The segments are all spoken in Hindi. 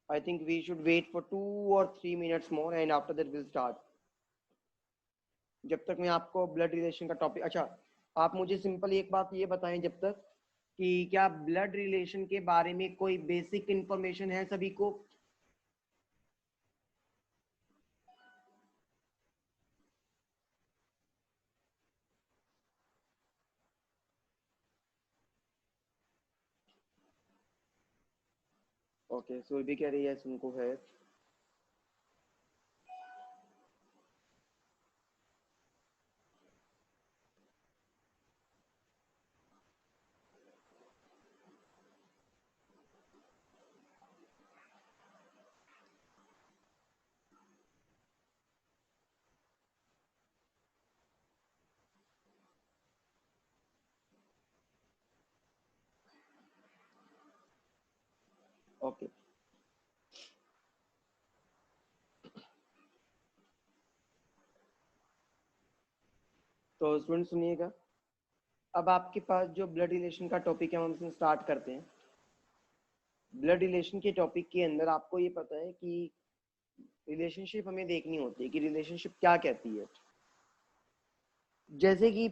I think we should wait for 2 or 3 minutes more and after that we'll start. जब तक मैं आपको ब्लड रिलेशन का टॉपिक, अच्छा आप मुझे सिंपल एक बात ये बताएं जब तक कि क्या ब्लड रिलेशन के बारे में कोई बेसिक इंफॉर्मेशन है सभी को? ओके, सुरभि कह रही है उनको है। ओके, तो स्टूडेंट सुनिएगा, अब आपके पास जो ब्लड रिलेशन का टॉपिक है हम इसमें स्टार्ट करते हैं। ब्लड रिलेशन के टॉपिक के अंदर आपको ये पता है कि रिलेशनशिप हमें देखनी होती है कि रिलेशनशिप क्या कहती है। जैसे कि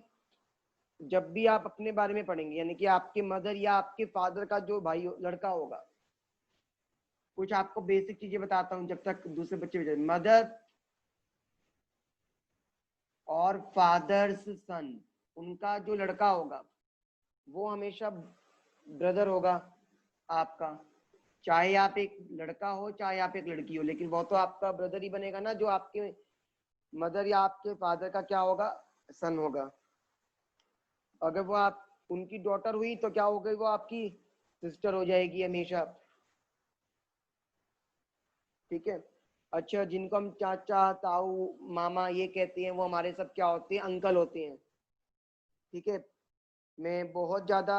जब भी आप अपने बारे में पढ़ेंगे, यानी कि आपके मदर या आपके फादर का जो भाई लड़का होगा, कुछ आपको बेसिक चीजें बताता हूं जब तक दूसरे बच्चे, मदर और फादर्स सन, उनका जो लड़का होगा वो हमेशा ब्रदर होगा आपका, चाहे आप एक लड़का हो चाहे आप एक लड़की हो, लेकिन वो तो आपका ब्रदर ही बनेगा ना, जो आपके मदर या आपके फादर का क्या होगा, सन होगा। अगर वो आप उनकी डॉटर हुई तो क्या हो गई, वो आपकी सिस्टर हो जाएगी हमेशा। ठीक है, अच्छा जिनको हम चाचा ताऊ मामा ये कहते हैं वो हमारे सब क्या होते हैं, अंकल होते हैं। ठीक है, मैं बहुत ज्यादा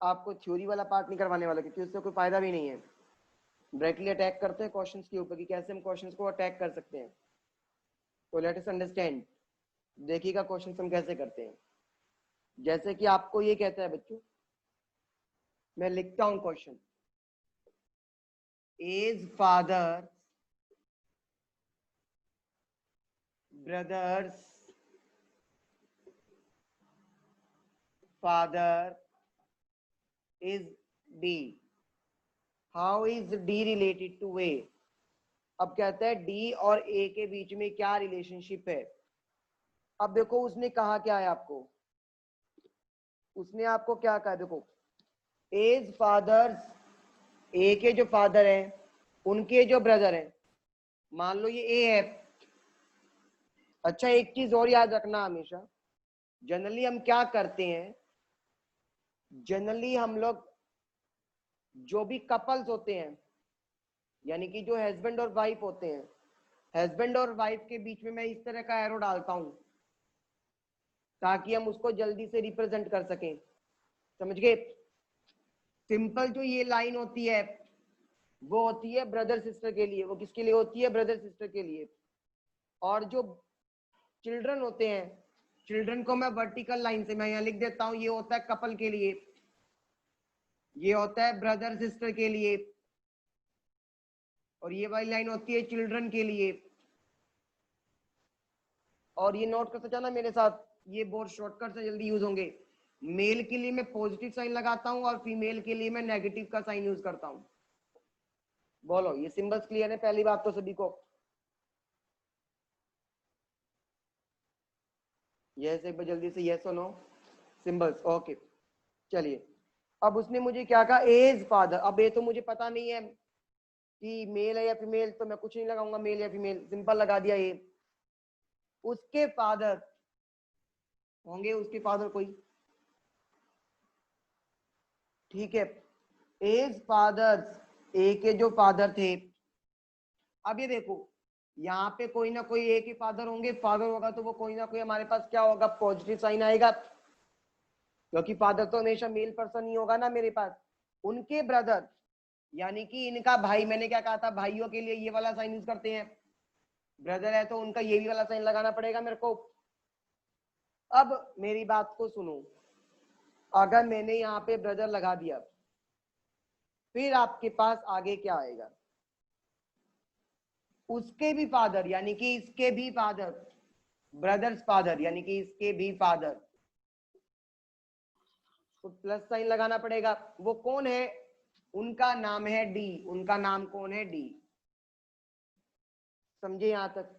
आपको थ्योरी वाला पार्ट नहीं करवाने वाला क्योंकि उससे कोई फायदा भी नहीं है। डायरेक्टली अटैक करते हैं क्वेश्चंस के ऊपर कि कैसे हम क्वेश्चंस को अटैक कर सकते हैं। तो लेट अस अंडरस्टैंड, देखिएगा क्वेश्चंस हम कैसे करते हैं। जैसे कि आपको ये कहता है बच्चों, मैं लिखता हूं question, is father brother's father is D, how is D related to A. अब कहता है डी और ए के बीच में क्या रिलेशनशिप है। अब देखो उसने कहा क्या है आपको, उसने आपको क्या कहा, देखो एज फादर्स, ए के जो फादर हैं उनके जो ब्रदर हैं, मान लो ये ए है। अच्छा एक चीज और याद रखना हमेशा, जनरली हम क्या करते हैं, जनरली हम लोग जो भी कपल्स होते हैं, यानी कि जो हस्बैंड और वाइफ होते हैं, हस्बैंड और वाइफ के बीच में मैं इस तरह का एरो डालता हूं ताकि हम उसको जल्दी से रिप्रेजेंट कर सकें। समझ गए? सिंपल जो ये लाइन होती है वो होती है ब्रदर सिस्टर के लिए, वो किसके लिए होती है, ब्रदर सिस्टर के लिए। और जो चिल्ड्रन होते हैं, चिल्ड्रन को मैं वर्टिकल लाइन से मैं यहाँ लिख देता हूँ, ये होता है कपल के लिए, ये होता है ब्रदर सिस्टर के लिए, और ये वाली लाइन होती है चिल्ड्रन के लिए। और ये नोट करते जाना मेरे साथ, ये बहुत शॉर्टकट से जल्दी यूज होंगे। मेल के लिए मैं पॉजिटिव साइन लगाता हूँ और फीमेल के लिए मैं नेगेटिव का साइन यूज करता हूँ। बोलो ये सिंबल्स क्लियर है पहली बात तो सभी को? यस एक बार जल्दी से यस और नो सिंबल्स। ओके चलिए, अब उसने मुझे क्या कहा, एज फादर। अब ये तो मुझे पता नहीं है कि मेल है या फीमेल, तो मैं कुछ नहीं लगाऊंगा मेल या फीमेल, सिंपल लगा दिया ये। उसके फादर होंगे, उसके फादर कोई, ठीक है, एज फादर्स, ए के जो फादर थे। अब ये देखो यहाँ पे कोई ना कोई एक ही फादर होंगे, फादर होगा तो वो कोई ना कोई हमारे पास क्या होगा, पॉजिटिव साइन आएगा, क्योंकि फादर तो हमेशा मेल पर्सन ही होगा ना मेरे पास। उनके ब्रदर यानी कि इनका भाई, मैंने क्या कहा था, भाइयों के लिए ये वाला साइन यूज करते हैं, ब्रदर है तो उनका ये भी वाला साइन लगाना पड़ेगा मेरे को। अब मेरी बात को सुनो, अगर मैंने यहाँ पे ब्रदर लगा दिया, फिर आपके पास आगे क्या आएगा, उसके भी फादर यानी कि इसके भी फादर, ब्रदर्स फादर यानी कि इसके भी फादर, तो प्लस साइन लगाना पड़ेगा। वो कौन है, उनका नाम है डी, उनका नाम कौन है, डी। समझे यहां तक।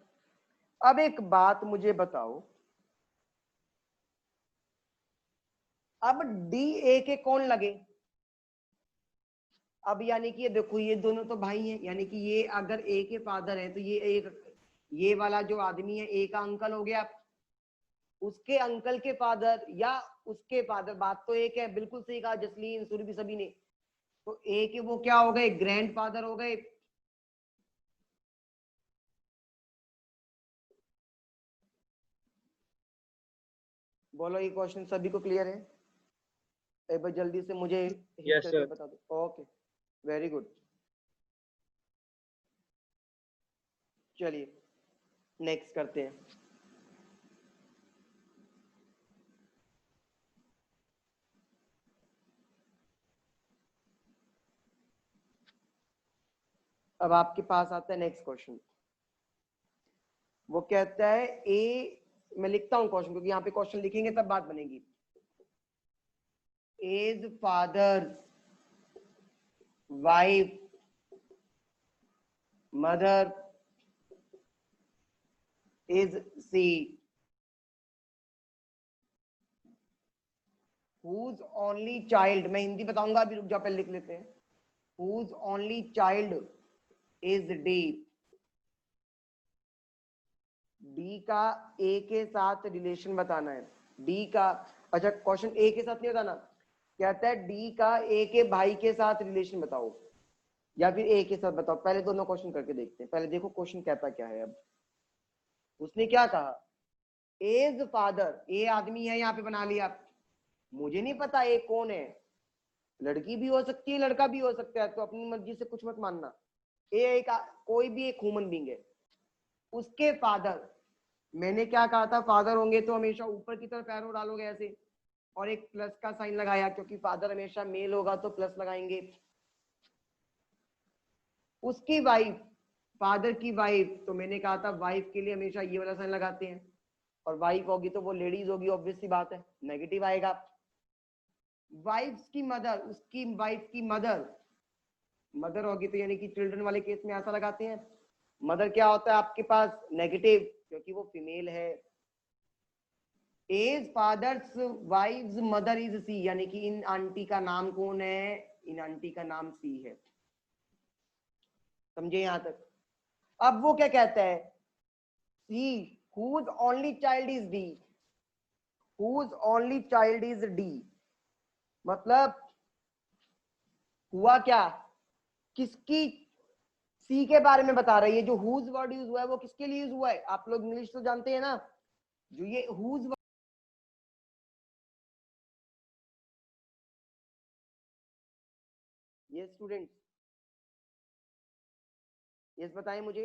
अब एक बात मुझे बताओ, अब डी ए के कौन लगे, अब यानी कि ये देखो ये दोनों तो भाई हैं, यानी कि ये अगर ए के फादर है तो ये एक, ये वाला जो आदमी है ए का अंकल हो गया, उसके अंकल के फादर या उसके फादर, बात तो एक है, बिल्कुल सही कहा जसलीन सुरभि सभी ने। तो ए के वो क्या हो गए, ग्रैंड फादर हो गए। बोलो ये क्वेश्चन सभी को क्लियर है, एक बार जल्दी से मुझे हिट यस करके सर। बता दो। Okay very good. चलिए नेक्स्ट करते हैं। अब आपके पास आता है नेक्स्ट क्वेश्चन। वो कहता है ए, मैं लिखता हूं क्वेश्चन क्योंकि यहाँ पे क्वेश्चन लिखेंगे तब बात बनेगी। As father wife mother is she, whose only child, मैं हिंदी बताऊंगा अभी, रुक जाओ पहले लिख लेते हैं। whose only child is D, D का ए के साथ रिलेशन बताना है, डी का, अच्छा क्वेश्चन ए के साथ नहीं बताना, कहता है डी का ए के भाई के साथ रिलेशन बताओ या फिर ए के साथ बताओ। पहले दोनों क्वेश्चन करके देखते हैं, पहले देखो क्वेश्चन कहता क्या है। अब उसने क्या कहा, एज फादर, ए आदमी है यहाँ पे बना लिया, मुझे नहीं पता ए कौन है, लड़की भी हो सकती है लड़का भी हो सकता है, तो अपनी मर्जी से कुछ मत मानना। ए एक कोई भी एक ह्यूमन बीइंग है, उसके फादर, मैंने क्या कहा था, फादर होंगे तो हमेशा ऊपर की तरफ एरो डालोगे ऐसे, और एक प्लस का साइन लगाया क्योंकि फादर हमेशा मेल होगा तो प्लस लगाएंगे। उसकी वाइफ, फादर की वाइफ, तो मैंने कहा था वाइफ के लिए हमेशा ये वाला साइन लगाते हैं, और वाइफ होगी तो वो लेडीज होगी, ऑब्वियस सी बात है, नेगेटिव आएगा। वाइफ की मदर, उसकी वाइफ की मदर, मदर होगी तो यानी कि चिल्ड्रन वाले केस में ऐसा लगाते हैं। मदर क्या होता है आपके पास, नेगेटिव, क्योंकि वो फीमेल है। As father's wife's mother is she, यानी कि इन आंटी का नाम कौन है, इन आंटी का नाम सी है। समझे यहां तक। अब वो क्या कहता है, सी whose only child is D, whose only child is D, मतलब हुआ क्या, किसकी, सी के बारे में बता रही है। जो whose वर्ड यूज हुआ है वो किसके लिए यूज हुआ है, आप लोग इंग्लिश तो जानते हैं ना, जो ये whose, ये स्टूडेंट ये बताएं मुझे,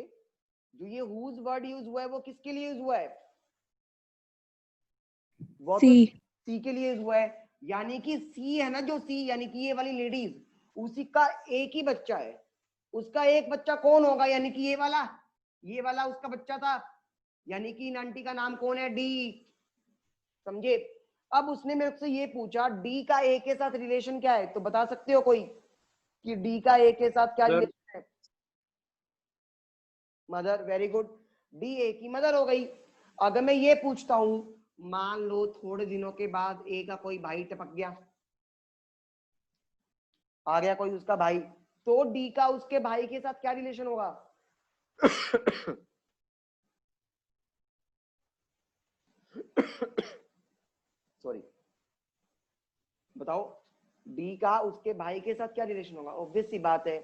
जो ये whose वर्ड यूज हुआ है वो किसके लिए यूज हुआ है, वो तो सी के लिए यूज हुआ है। यानी कि सी है ना, जो सी यानी कि ये वाली लेडीज, उसी का एक ही बच्चा है, उसका एक बच्चा कौन होगा, यानी कि ये वाला उसका बच्चा था, यानी कि इन आंटी का नाम कौन है, डी। समझे। अब उसने मेरे से ये पूछा डी का ए के साथ रिलेशन क्या है, तो बता सकते हो कोई कि डी का ए के साथ क्या रिलेशन है, mother, very good, D A की मदर हो गई। अगर मैं ये पूछता हूं, मान लो थोड़े दिनों के बाद ए का कोई भाई टपक गया, आ गया कोई उसका भाई, तो डी का उसके भाई के साथ क्या रिलेशन होगा सॉरी, बताओ, डी का उसके भाई के साथ क्या रिलेशन होगा, ऑब्वियस सी बात है,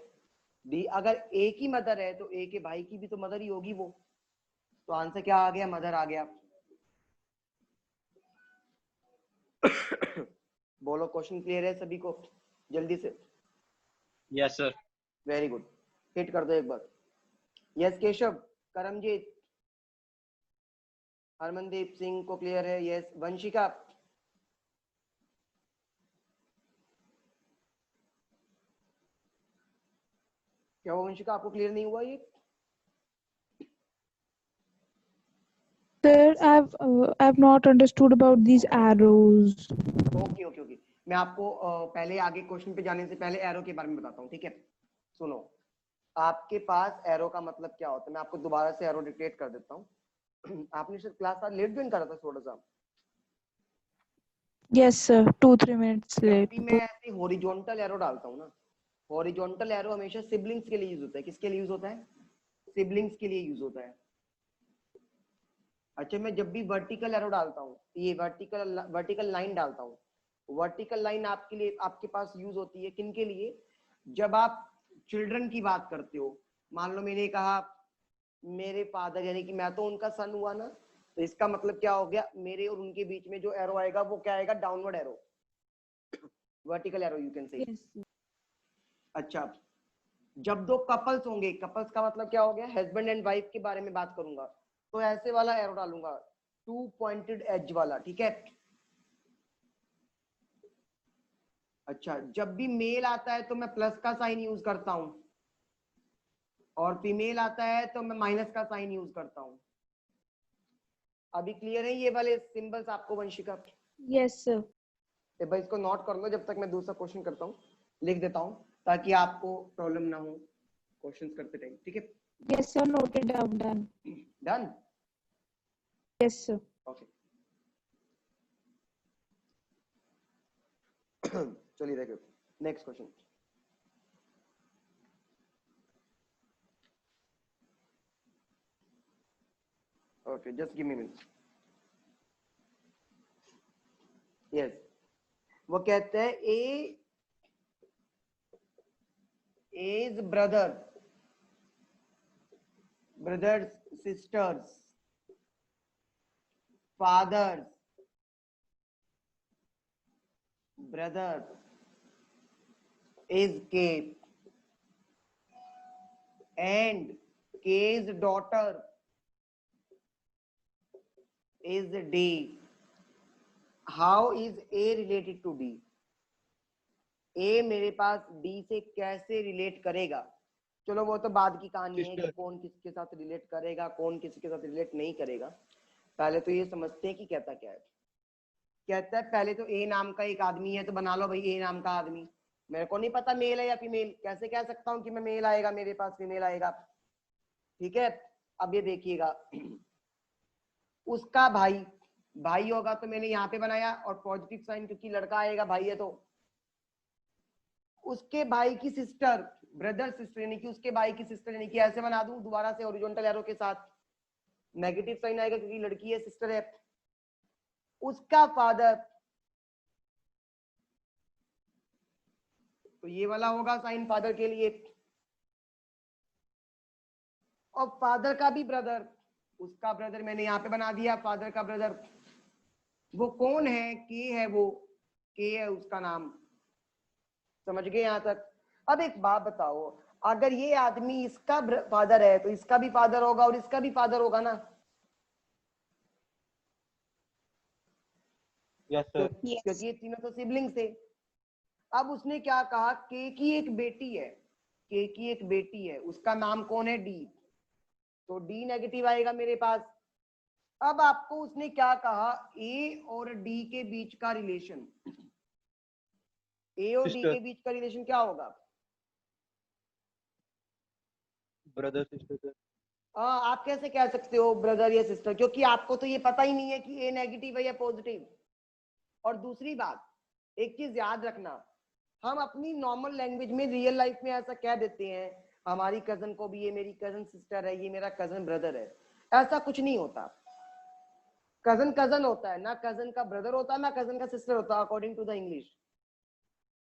डी अगर ए की मदर है तो ए के भाई की भी तो मदर ही होगी वो, तो आंसर क्या आ गया, मदर आ गया। बोलो क्वेश्चन क्लियर है सभी को, जल्दी से। Yes sir. Very good, hit कर दो एक बार। यस केशव, करमजीत, हरमनदीप सिंह को क्लियर है, यस वंशिका, क्या हुआ वंशिका, आपको क्लियर नहीं हुआ ये? Sir, I've not understood about these arrows. Okay okay okay, मैं आपको पहले आगे क्वेश्चन पे जाने से पहले एरो के बारे में बताता हूँ, ठीक है? सुनो, आपके पास एरो का मतलब क्या होता है, मैं आपको दोबारा से एरो डिक्टेट कर देता हूँ। आपने सर क्लास आज लेट ज्वाइन करा था थोड़ा सा? Yes, sir. 2-3 minutes जब late. भी मैं ऐसे हॉरिजॉन्टल एरो डालता हूँ ना, हॉरिजॉन्टल एरो हमेशा सिबलिंग्स के लिए यूज होता है। किसके लिए यूज होता है? सिबलिंग्स के लिए यूज होता है। अच्छा, मैं जब भी वर्टिकल एरो डालता हूँ, ये वर्टिकल लाइन डालता हूँ, वर्टिकल लाइन आपके लिए, आपके पास यूज होती है किन के लिए? जब आप चिल्ड्रन की बात करते हो, मान लो मैंने कहा मेरे फादर, यानी कि मैं तो उनका सन हुआ ना, तो इसका मतलब क्या हो गया, मेरे और उनके बीच में जो एरो आएगा वो क्या आएगा? Downward arrow, vertical arrow you can से। Yes, sir. अच्छा, जब दो कपल्स होंगे, कपल्स का मतलब क्या हो गया? हस्बैंड एंड वाइफ के बारे में बात करूंगा, तो ऐसे वाला एरो डालूंगा, 2 पॉइंटेड एज वाला, ठीक है? अच्छा, जब भी मेल आता है तो मैं प्लस का साइन यूज करता हूं, और फीमेल आता है तो मैं माइनस का साइन यूज करता हूं। अभी क्लियर है ये वाले सिंबल्स आपको वंशिका? Yes, sir. भाई इसको नोट कर लो जब तक मैं दूसरा क्वेश्चन करता हूँ, लिख देता हूँ ताकि आपको प्रॉब्लम ना हो क्वेश्चंस करते टाइम, ठीक है? Yes, sir. Noted down. Done. Done? Yes, sir. Okay. चलिए देखो next question. Okay, just give me minute. Yes, वो कहते हैं A is brother, brothers, sisters, fathers, brother is K, and K's daughter is D. How is A related to D? A मेरे पास D से कैसे रिलेट करेगा? चलो वो तो बाद की कहानी है कि कौन किसके साथ रिलेट करेगा, कौन किसके साथ रिलेट नहीं करेगा। पहले तो ये समझते हैं कि कहता क्या है। कहता है पहले तो ए नाम का एक आदमी है, तो बना लो भाई ए नाम का आदमी। मेरे को नहीं पता मेल है या फीमेल, कैसे कह सकता हूं कि मैं मेल आएगा मेरे पास, फीमेल आएगा? ठीक है, अब ये देखिएगा, उसका भाई, भाई होगा तो मैंने यहाँ पे बनाया और पॉजिटिव साइन क्योंकि लड़का आएगा, भाई है तो। उसके भाई की सिस्टर, ब्रदर सिस्टर, यानी कि उसके भाई की सिस्टर, यानी कि ऐसे बना दूं दोबारा से हॉरिजॉन्टल एरो के साथ, नेगेटिव साइन आएगा क्योंकि लड़की है, सिस्टर है। उसका फादर, तो ये वाला होगा साइन फादर के लिए, और फादर का भी ब्रदर, उसका ब्रदर मैंने यहाँ पे बना दिया, फादर का ब्रदर। वो कौन है? के है, वो के है उसका नाम। समझ गए यहां तक? अब एक बात बताओ, अगर ये आदमी इसका फादर है तो इसका भी फादर होगा और इसका भी फादर होगा ना? Yes, sir. क्योंकि ये तीनों तो सिबलिंग्स थे। अब उसने क्या कहा, के की एक बेटी है, के की एक बेटी है, उसका नाम कौन है? डी, तो डी नेगेटिव आएगा मेरे पास। अब आपको उसने क्या कहा, ए और डी के बीच का रिलेशन, ए और डी Sister. के बीच का रिलेशन क्या होगा? Brother, sister, sir. आप कैसे कह सकते हो ब्रदर या सिस्टर, क्योंकि आपको तो ये पता ही नहीं है कि ए नेगेटिव है या पॉजिटिव। और दूसरी बात, एक चीज याद रखना, हम अपनी नॉर्मल लैंग्वेज में रियल लाइफ में ऐसा कह देते हैं, हमारी कजन को भी ये मेरी कजन सिस्टर है, ये मेरा कजन ब्रदर है। ऐसा कुछ नहीं होता। कजन कजन होता है ना, कजन का ब्रदर होता है ना, कजन का सिस्टर होता है अकॉर्डिंग टू द इंग्लिश।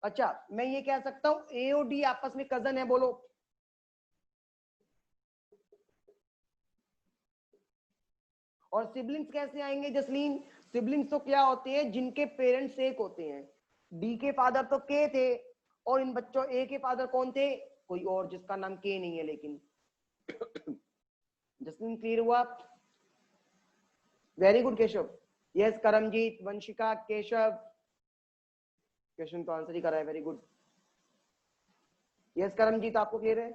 अच्छा, मैं ये कह सकता हूँ ए और डी आपस में कजन है, बोलो। और सिबलिंग्स कैसे आएंगे जसलीन? सिबलिंग्स तो क्या होते हैं, जिनके पेरेंट्स एक होते हैं। डी के फादर तो के थे, और इन बच्चों ए के फादर कौन थे? कोई और जिसका नाम के नहीं है लेकिन। जसलीन क्लियर हुआ? Very good Keshav. Yes Karamjeet, Vanshika, Keshav, question तो आंसर ही करा है, वेरी गुड। यस करमजीत, आपको क्लियर है?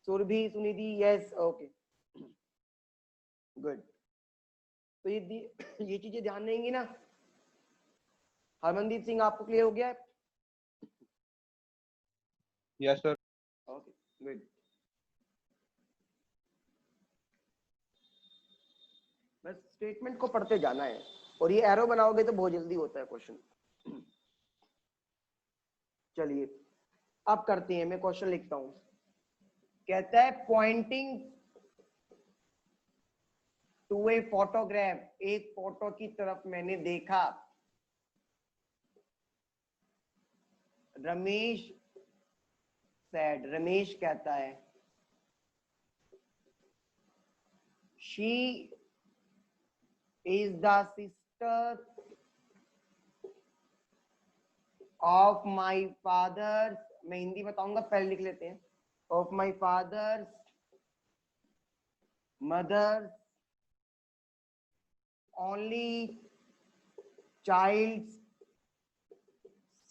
Surabhi, Sunidhi, yes, okay, good. तो ये चीजें ध्यान रहेंगी ना। हरमनदीप सिंह, आपको क्लियर हो गया है? Yes sir. Okay, good. बस स्टेटमेंट को पढ़ते जाना है, और ये एरो बनाओगे तो बहुत जल्दी होता है क्वेश्चन। चलिए अब करते हैं, मैं क्वेश्चन लिखता हूं। कहता है पॉइंटिंग टू ए फोटोग्राफ, एक फोटो की तरफ मैंने देखा। रमेश सैड, रमेश कहता है she is the sister of my father, मैं हिंदी बताऊंगा, पहले लिख लेते हैं। Of my father's mother only child's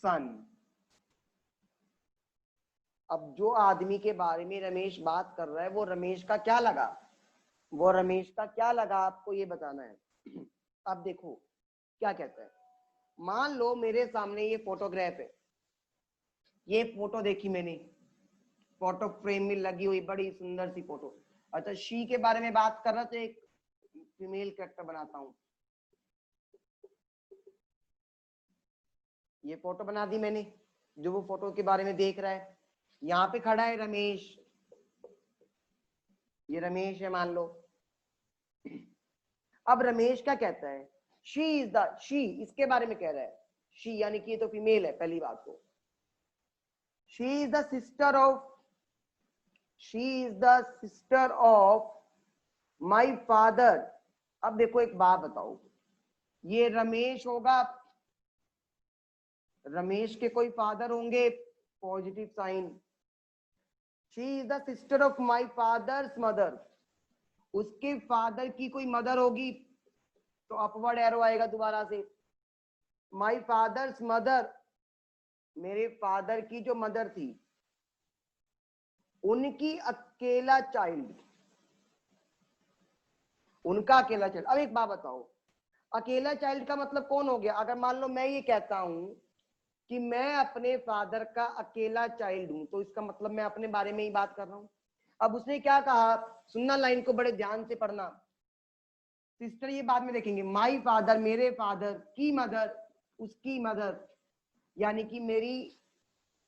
son. अब जो आदमी के बारे में रमेश बात कर रहा है, वो रमेश का क्या लगा, वो रमेश का क्या लगा, आपको ये बताना है। अब देखो क्या कहता है। मान लो मेरे सामने ये फोटोग्राफ है, ये फोटो देखी मैंने, फोटो फ्रेम में लगी हुई बड़ी सुंदर सी फोटो। अच्छा, शी के बारे में बात कर रहा तो एक फीमेल कैरेक्टर बनाता हूं। ये फोटो बना दी मैंने, जो वो फोटो के बारे में देख रहा है। यहाँ पे खड़ा है रमेश, ये रमेश है मान लो। अब रमेश क्या कहता है, शी इज द, शी इसके बारे में कह रहा है, शी यानी कि ये तो फीमेल है पहली बात तो। She is the sister of, she is the sister of my father. अब देखो एक बात बताओ, ये रमेश होगा, रमेश के कोई फादर होंगे, positive sign. She is the sister of my father's mother, उसके फादर की कोई मदर होगी तो अपवर्ड एरो आएगा दोबारा से। माई फादर्स मदर, मेरे फादर की जो मदर थी, उनकी अकेला चाइल्ड, उनका अकेला चाइल्ड। अब एक बात बताओ, अकेला चाइल्ड का मतलब कौन हो गया? अगर मान लो मैं ये कहता हूं कि मैं अपने फादर का अकेला चाइल्ड हूं, तो इसका मतलब मैं अपने बारे में ही बात कर रहा हूं। अब उसने क्या कहा, सुनना, लाइन को बड़े ध्यान से पढ़ना। सिस्टर ये बाद में देखेंगे। माई फादर, मेरे फादर की मदर, उसकी मदर, यानी कि मेरी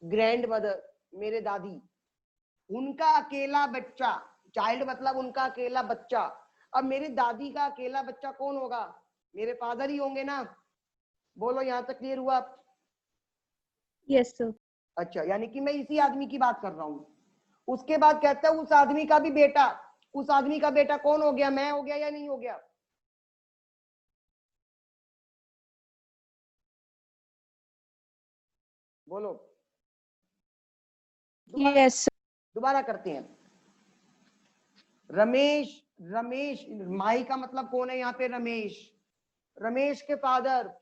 ग्रैंड मदर, मेरे दादी, उनका अकेला बच्चा, चाइल्ड मतलब उनका अकेला बच्चा। अब मेरी दादी का अकेला बच्चा कौन होगा? मेरे फादर ही होंगे ना। बोलो, यहां तक क्लियर हुआ? Yes, sir. अच्छा, यानी कि मैं इसी आदमी की बात कर रहा हूं। उसके बाद कहता है उस आदमी का भी बेटा, उस आदमी का बेटा कौन हो गया? मैं हो गया या नहीं हो गया? बोलो। Yes, sir. दोबारा करते हैं। रमेश, रमेश, माई का मतलब कौन है यहाँ पे? रमेश, रमेश के फादर,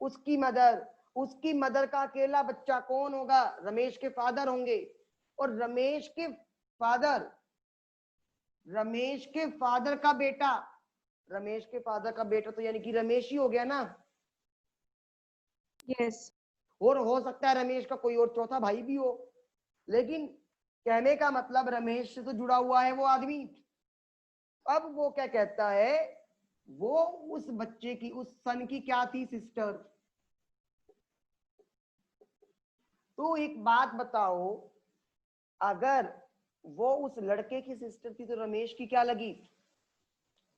उसकी मदर, उसकी मदर का अकेला बच्चा कौन होगा? रमेश के फादर होंगे। और रमेश के फादर, रमेश के फादर का बेटा, रमेश के फादर का बेटा तो यानी कि रमेश ही हो गया ना। Yes. और हो सकता है रमेश का कोई और चौथा भाई भी हो, लेकिन कहने का मतलब रमेश से तो जुड़ा हुआ है वो आदमी। अब वो क्या कहता है, वो उस बच्चे की, उस सन की क्या थी? सिस्टर। तो एक बात बताओ, अगर वो उस लड़के की सिस्टर थी तो रमेश की क्या लगी?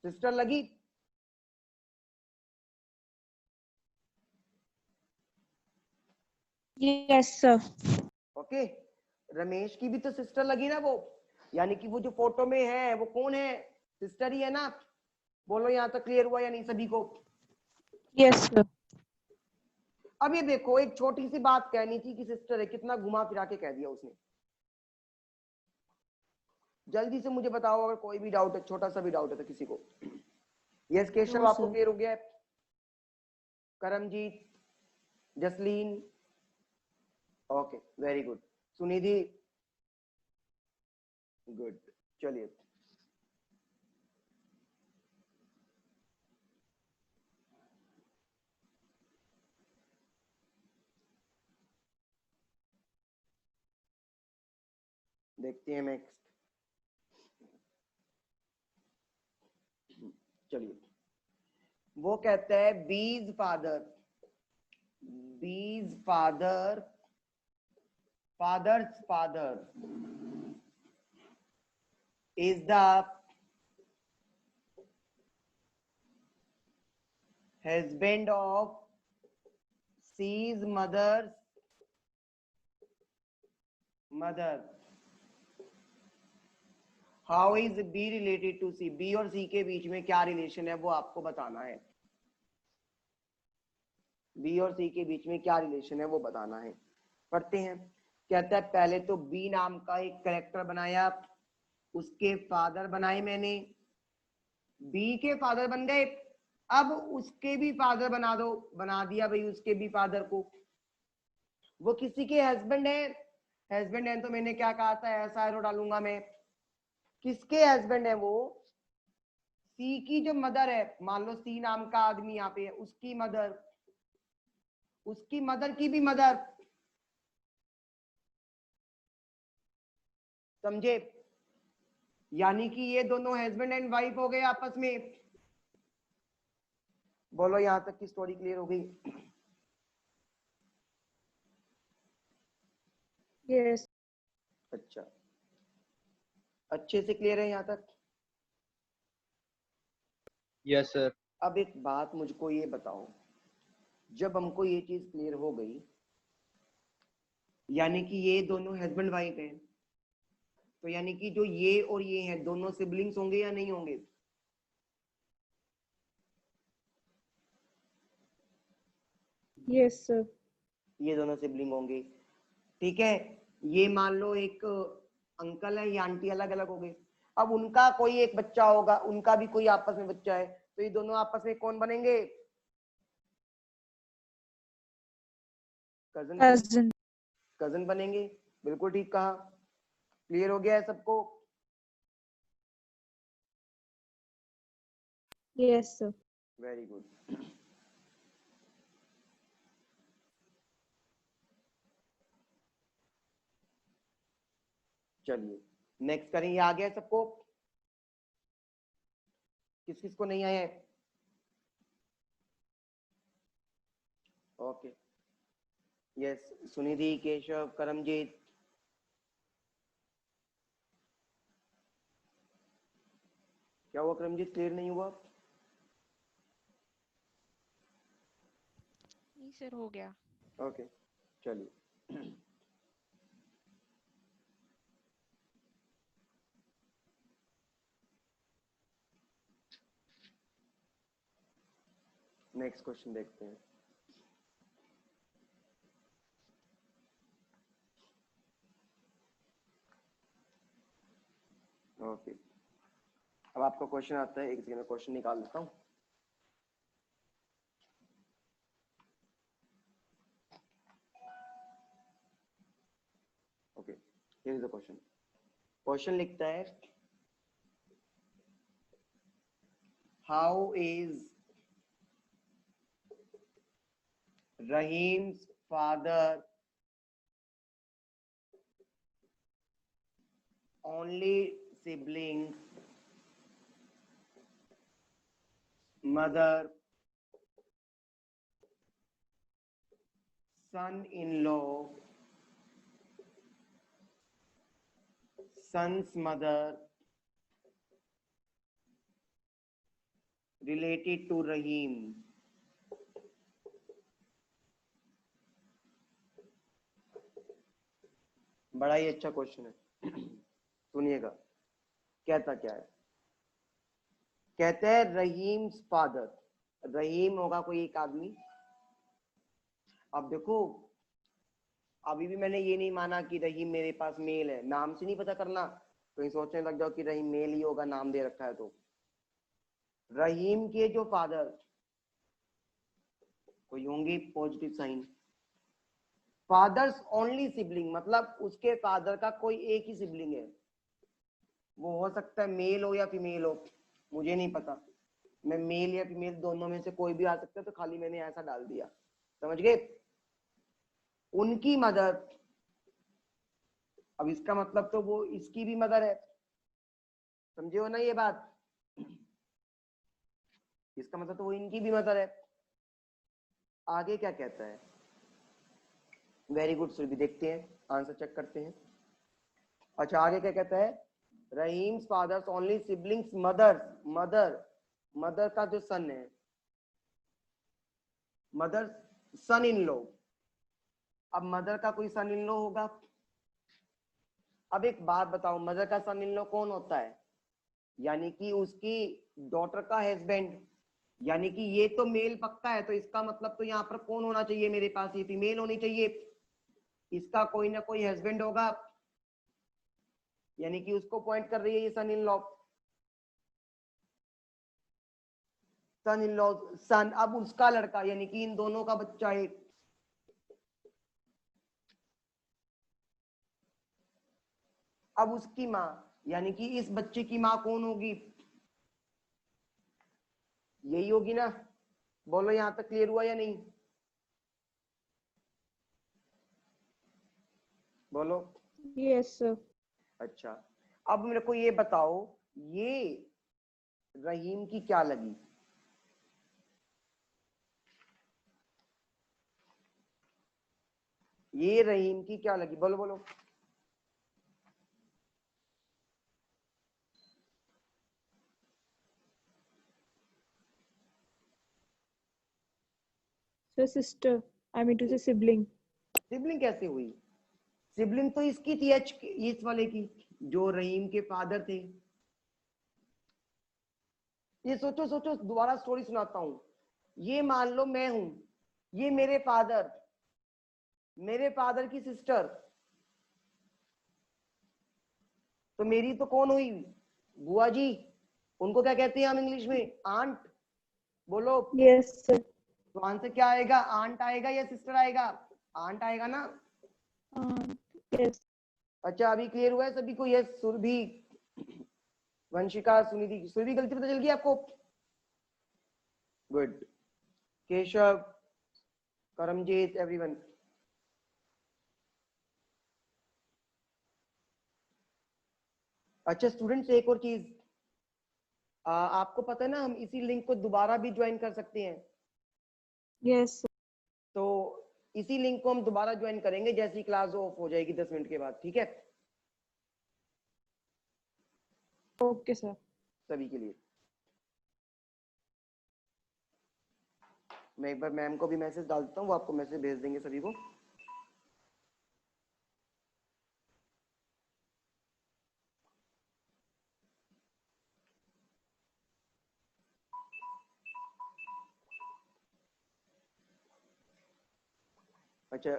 सिस्टर लगी। Yes, sir. ओके, रमेश की भी तो सिस्टर लगी ना वो, यानी कि वो जो फोटो में है वो कौन है? सिस्टर ही है ना। बोलो, यहां तक क्लियर हुआ या नहीं सभी को? Yes, sir. अब ये देखो, एक छोटी सी बात कहनी थी कि सिस्टर है, कितना घुमा फिरा के कह दिया उसने। जल्दी से मुझे बताओ अगर कोई भी डाउट है, छोटा सा भी डाउट है तो किसी को। यस केशव, No, आपको sir. क्लियर हो गया है? Karamjeet, Jasleen, okay, very good. Sunidhi, good, चलिए देखते हैं नेक्स्ट। चलिए, वो कहता है B's father father's father is the husband of C's mother। How is B related to C? B और C के बीच में क्या रिलेशन है वो आपको बताना है। B और C के बीच में क्या रिलेशन है वो बताना है। पढ़ते हैं। कहता है पहले तो B नाम का एक कैरेक्टर बनाया, उसके फादर बनाए मैंने, B के फादर बन गए, अब उसके भी फादर बना दो, बना दिया भाई उसके भी फादर को। वो किसी के हस्बैंड है तो मैंने क्या कहा था, ऐसा एरो डालूंगा मैं। किसके हस्बैंड है वो? सी की जो मदर है, मान लो सी नाम का आदमी यहाँ पे है, उसकी मदर, उसकी मदर की भी मदर, समझे? यानी कि ये दोनों हस्बैंड एंड वाइफ हो गए आपस में। बोलो यहां तक की स्टोरी क्लियर हो गई? Yes. अच्छा, अच्छे से क्लियर है यहां तक? Yes sir. अब एक बात मुझको ये बताओ, जब हमको ये चीज क्लियर हो गई, यानी कि ये दोनों हस्बैंड वाइफ हैं, तो यानी कि जो ये और ये हैं दोनों सिबलिंग्स होंगे या नहीं होंगे? Yes, sir. ये दोनों सिबलिंग होंगे, ठीक है। ये मान लो एक अंकल है, ये आंटी, अलग अलग हो गए। अब उनका कोई एक बच्चा होगा, उनका भी कोई आपस में बच्चा है, तो ये दोनों आपस में कौन बनेंगे? कजन। Cousin. कजन बनेंगे, बिल्कुल ठीक कहा। क्लियर हो गया है सबको? Yes, sir. Very good. चलिए नेक्स्ट करें। ये आ गया सबको? किस किस को नहीं आया है? Okay, yes, Sunidhi, Keshav, Karamjeet. क्या हुआ करमजीत, क्लियर नहीं हुआ? नहीं सर, हो गया। ओके, चलिए नेक्स्ट क्वेश्चन देखते हैं। ओके, अब आपका क्वेश्चन आता है, एक सेकंड में क्वेश्चन निकाल लेता हूँ। Okay, here is the question. Question लिखता है, how is Rahim's father only siblings, mother, son-in-law, son's mother related to Rahim? बड़ा ही अच्छा क्वेश्चन है सुनिएगा कहता क्या है। कहते हैं रहीम फादर, रहीम होगा कोई एक आदमी। अब देखो, अभी भी मैंने ये नहीं माना कि रहीम मेरे पास मेल है, नाम से नहीं पता करना, कहीं सोचने लग जाओ कि रहीम मेल ही होगा, नाम दे रखा है तो। रहीम के जो फादर कोई होंगे positive sign. Father's only sibling मतलब उसके फादर का कोई एक ही सिबलिंग है, वो हो सकता है मेल हो या फीमेल हो, मुझे नहीं पता, मैं मेल या फीमेल दोनों में से कोई भी आ सकता है, तो खाली मैंने ऐसा डाल दिया, समझ गए। उनकी मदर, अब इसका मतलब तो वो इसकी भी मदर है, समझे हो ना ये बात, इसका मतलब तो वो इनकी भी मदर है। आगे क्या कहता है, वेरी गुड सुरभि, देखते हैं आंसर चेक करते हैं। अच्छा आगे क्या कहता है, Rahim's fathers only siblings mother का जो सन है, मदर सन इन लॉ, अब मदर का कोई सन इन लॉ होगा। अब एक बात बताओ, मदर का सन इन लॉ कौन होता है, यानी कि उसकी डॉटर का हस्बैंड, यानी कि ये तो मेल पक्का है, तो इसका मतलब तो यहाँ पर कौन होना चाहिए मेरे पास, ये फीमेल होनी चाहिए, इसका कोई ना कोई हस्बैंड होगा, यानी कि उसको पॉइंट कर रही है ये सन in law, sun in law, सन, अब उसका लड़का, यानी कि इन दोनों का बच्चा है, अब उसकी माँ, यानी कि इस बच्चे की माँ कौन होगी, यही होगी ना, बोलो यहां तक क्लियर हुआ या नहीं, बोलो। Yes, sir. अच्छा अब मेरे को ये बताओ, ये रहीम की क्या लगी, ये रहीम की क्या लगी, बोलो बोलो। So sister, I mean to say sibling. Sibling कैसे हुई, सिबलिंग तो इसकी थी, इस वाले की, जो रहीम के फादर थे। ये सोचो सोचो, दोबारा स्टोरी सुनाता हूं, ये मान लो मैं हूं, ये मेरे फादर की सिस्टर, तो मेरी तो कौन हुई, बुआ जी, उनको क्या कहते हैं हम इंग्लिश में, आंट, बोलो। Yes, sir. तो आंसर क्या आएगा, आंट आएगा या सिस्टर आएगा, आंट आएगा ना। Yes. अच्छा अभी क्लियर हुआ है सभी को, यस सुरभि, वंशिका, सुनिधि, सुरभि गलती पता चल गई आपको, गुड, केशव, करमजीत, एवरीवन। अच्छा स्टूडेंट्स एक और चीज, आपको पता है ना हम इसी लिंक को दोबारा भी ज्वाइन कर सकते हैं, Yes, sir. तो इसी लिंक को हम दोबारा ज्वाइन करेंगे जैसे ही क्लास ऑफ हो जाएगी 10 मिनट के बाद, ठीक है, Okay, sir. सभी के लिए। मैं एक बार मैम को भी मैसेज डाल देता हूँ, वो आपको मैसेज भेज देंगे सभी को। अच्छा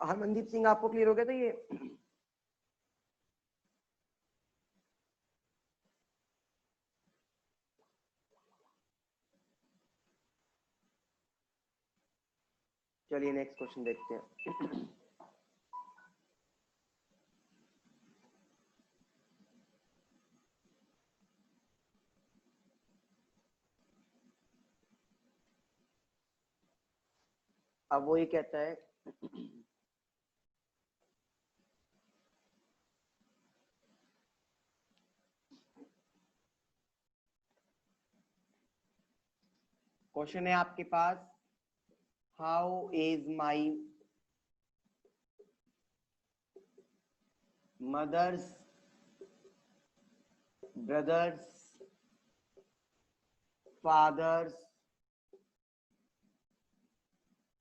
हरमनदीप सिंह आपको क्लियर हो गया था ये, चलिए नेक्स्ट क्वेश्चन देखते हैं। अब वो ये कहता है, क्वेश्चन है आपके पास, how is my mother's brother's father's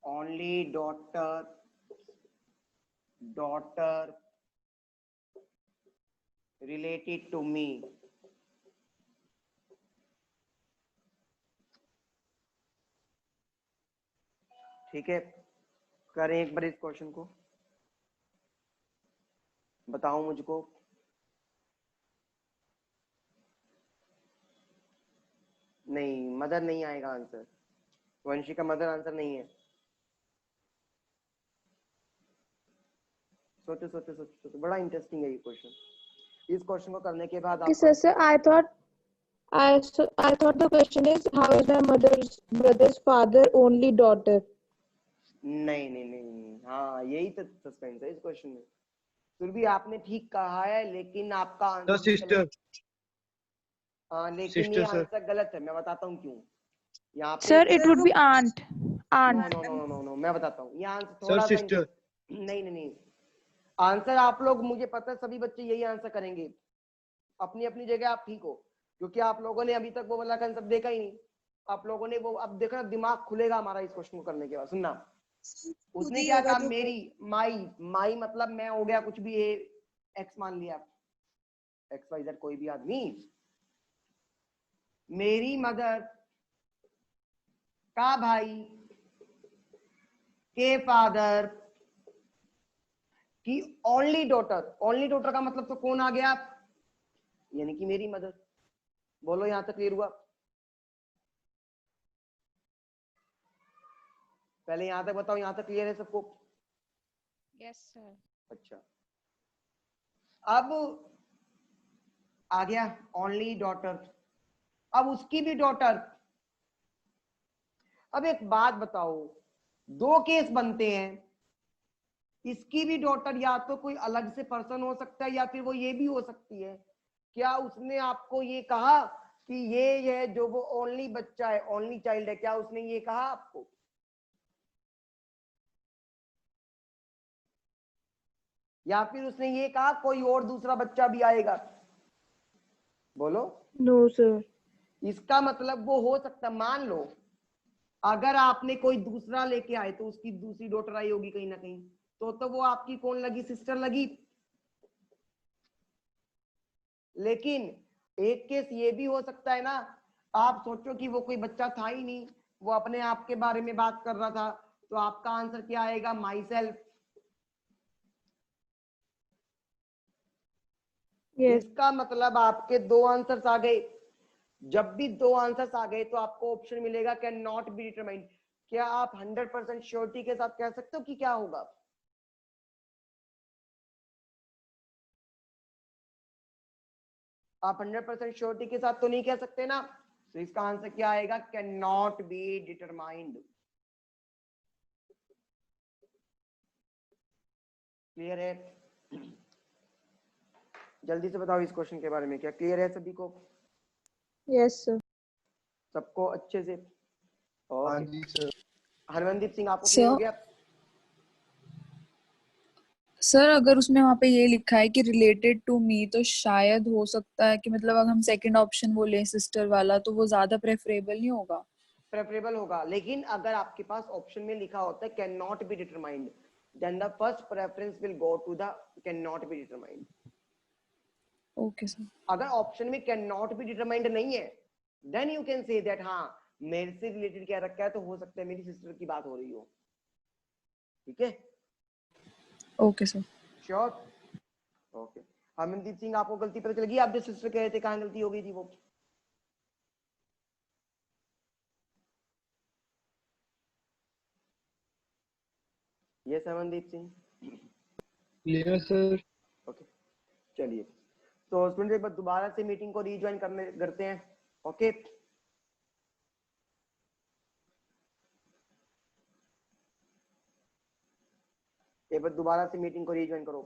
only daughter related to me, ठीक है, करें एक बार इस क्वेश्चन को, बताओ मुझको, नहीं मदर नहीं आएगा आंसर, वंशी का मदर आंसर नहीं है, सोचो सोचो सोचो सोचो, बड़ा इंटरेस्टिंग है ये क्वेश्चन। इस क्वेश्चन को करने के बाद Okay, आपका sir, I thought the question is how is my brother's father only daughter? नहीं, हाँ यही तो सस्पेंस है इस क्वेश्चन में। फिर भी आपने ठीक कहा है, लेकिन आपका The आंसर sister. हाँ, लेकिन ये Sister, sir. आंसर गलत है। मैं बताता हूँ क्यों। यहाँ पे Sir, it would be aunt. No Aunt. No no no no, मैं बताता हूँ। ये आंसर Sir, थोड़ा सा sister. नहीं, आंसर आप लोग, मुझे पता है सभी बच्चे यही आंसर करेंगे। अपनी अपनी जगह आप ठीक हो, क्योंकि आप लोगों ने अभी तक वो वाला कंसेप्ट देखा ही नहीं। आप लोगों ने वो, अब देखना दिमाग खुलेगा हमारा इस क्वेश्चन को करने के बाद। सुनना, उसने क्या कहा, मेरी माई मतलब मैं हो गया कुछ भी, एक्स मान लिया, एक्स वाई जेड कोई भी आदमी। मेरी मदर का भाई के फादर की ओनली डॉटर का मतलब तो कौन आ गया, यानी कि मेरी मदर। बोलो यहां तक क्लियर हुआ? पहले यहां तक बताओ, यहां तक क्लियर है सबको? Yes, sir. अच्छा, अब आ गया ओनली डॉटर, अब उसकी भी डॉटर। अब एक बात बताओ, दो केस बनते हैं। इसकी भी डॉटर या तो कोई अलग से पर्सन हो सकता है, या फिर वो ये भी हो सकती है। क्या उसने आपको ये कहा कि ये है जो वो ओनली बच्चा है, ओनली चाइल्ड है? क्या उसने ये कहा आपको? या फिर उसने ये कहा कोई और दूसरा बच्चा भी आएगा? बोलो। No, sir. इसका मतलब वो हो सकता, मान लो अगर आपने कोई दूसरा लेके आए तो उसकी दूसरी डॉटर आई होगी कहीं ना कहीं, तो वो आपकी कौन लगी, सिस्टर लगी। लेकिन एक केस ये भी हो सकता है ना, आप सोचो कि वो कोई बच्चा था ही नहीं, वो अपने आप के बारे में बात कर रहा था, तो आपका आंसर क्या आएगा, माई सेल्फ। Yes. इसका मतलब आपके दो आंसर्स आ गए। जब भी दो आंसर्स आ गए तो आपको ऑप्शन मिलेगा कैन नॉट बी डिटरमाइंड। क्या आप 100% श्योरिटी के साथ कह सकते हो कि क्या होगा? आप 100% श्योरिटी के साथ तो नहीं कह सकते ना, तो इसका आंसर क्या आएगा, can not be determined. Clear है? जल्दी से बताओ इस क्वेश्चन के बारे में, क्या क्लियर है सभी को? Yes, sir. सबको अच्छे से? हाँ ओके, जी सर। हरमनदीप सिंह आपको क्लियर हो सर गया? सर अगर उसमें वहाँ पे ये लिखा है कि रिलेटेड टू मी, तो शायद हो सकता है कि मतलब अगर हम सेकंड ऑप्शन वो लें सिस्टर वाला, तो वो ज्यादा प्रेफरेबल नहीं होगा। प्रेफरेबल होगा, लेकिन अगर आपके पास ऑप्शन में लिखा होता है can not be determined, then the first preference will go to the can not be determined. Okay sir. अगर ऑप्शन में कैन नॉट बी डिटरमाइंड नहीं है, then you can say that हाँ मेरे से रिलेटेड क्या रखा है, तो हो सकता है मेरी सिस्टर की बात हो रही हो। ठीक है? Okay sir. Sure? Okay. Harmandeep Singh आपको गलती पता चल गई? आप जो सिस्टर कह रहे थे कहाँ गलती हो गई थी वो? Yes Harmandeep Singh. Clear sir. Okay, चलिए। तो स्टूडेंट एक बार दोबारा से मीटिंग को रीज्वाइन करते हैं। ओके, एक बार दोबारा से मीटिंग को रीज्वाइन करो।